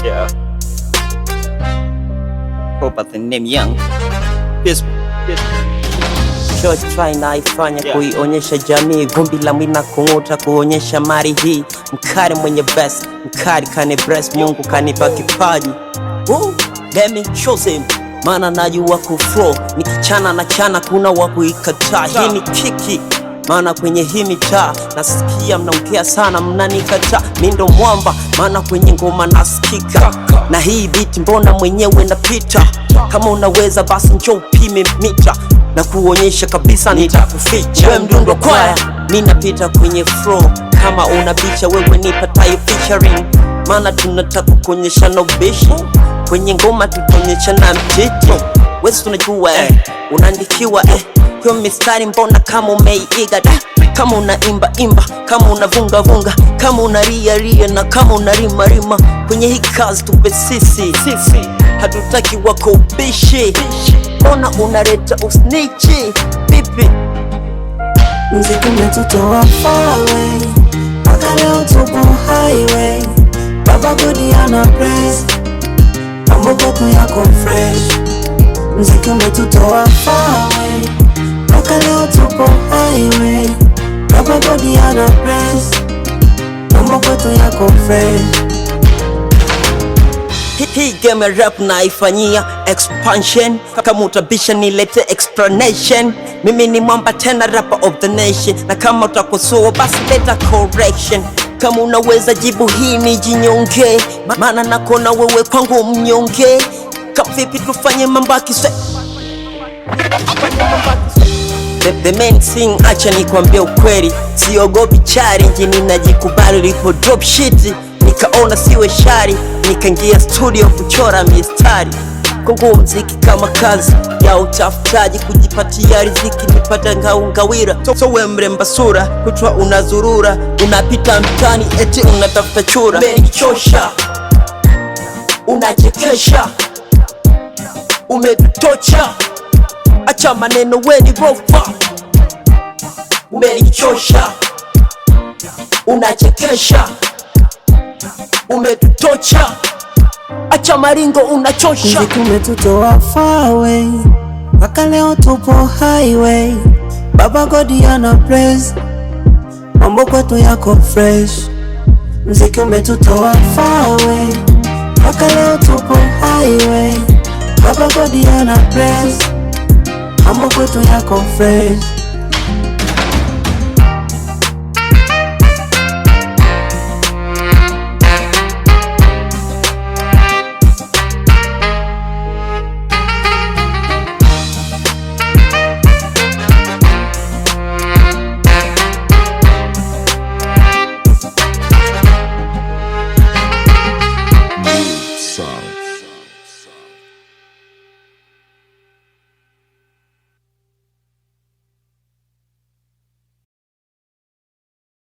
Yeah. Hope the name Young. Yes. Short try naifanya kuionyesha jamii, vumbi la mwina kung'uta kuonyesha mari hii. Mkari mwenye best, mkari kani breast, Mungu kanipa kipaji. Let me show him, mana najua kuflow, nikichana na chana kuna wakuikataa. Hii ni kiki, mana kwenye hii mitaa nasikia mnaongea sana mnanikataa. Mimi ndo mwamba, mana kwenye ngoma nasikika. Na hii beat mbona mwenyewe napita. Kama unaweza basi njoo upime mita, na kuonyesha kabisa nitakuficha. Wewe mdundo kwaya, mimi napita kwenye flow. Kama unabicha wewe nipatayo featuring, mana tunataka kuonyesha no bishi. Kwenye ngoma tutaonyesha na mtiti. Wewe tunajua unaandikiwa hiyo mistari mbona kama umeiiga. Kama unaimba imba, kama unavunga vunga, kama unaria ria na kama unarima rima. Kwenye hii kazi tupe sisi, hatutaki wako ubishi. Mbona unaleta usnichi pipi? Mziki umetutoa far away, mpaka leo tupo highway. Baba God ana praise, mambo kwetu yako fresh. Mziki umetutoa far away, mpaka leo tupo highway. Baba God ana praise, mambo kwetu yako fresh. Hii game ya rap naifanyia expansion. Kama utabisha nilete explanation. Mimi ni mwamba tena rapper of the nation, na kama utakosoa basi leta correction. Kama unaweza jibu hii ni jinyonge, maana nakona wewe kwangu mnyonge. Kama vipi tufanye mambo kiswe the main thing, acha nikwambie ukweli. Siogopi challenge, ninajikubali. Lipo drop shit nikaona siwe shari, nikaingia studio kuchora mistari. Kwangu mziki kama kazi ya utafutaji, kujipatia riziki nipata ngawira. So we mremba sura, kutwa unazurura, unapita mtani eti unatafuta chura. Umenichosha, unachekesha, umetutocha, acha maneno weni rofa. Umenichosha, unachekesha, umetutocha, acha maringo unachosha. Mziki umetutoa far away, mpaka leo tupo highway. Baba God ana praise, mambo kwetu yako fresh. Mziki umetutoa far away, mpaka leo tupo highway. Baba God ana praise, mambo kwetu yako fresh.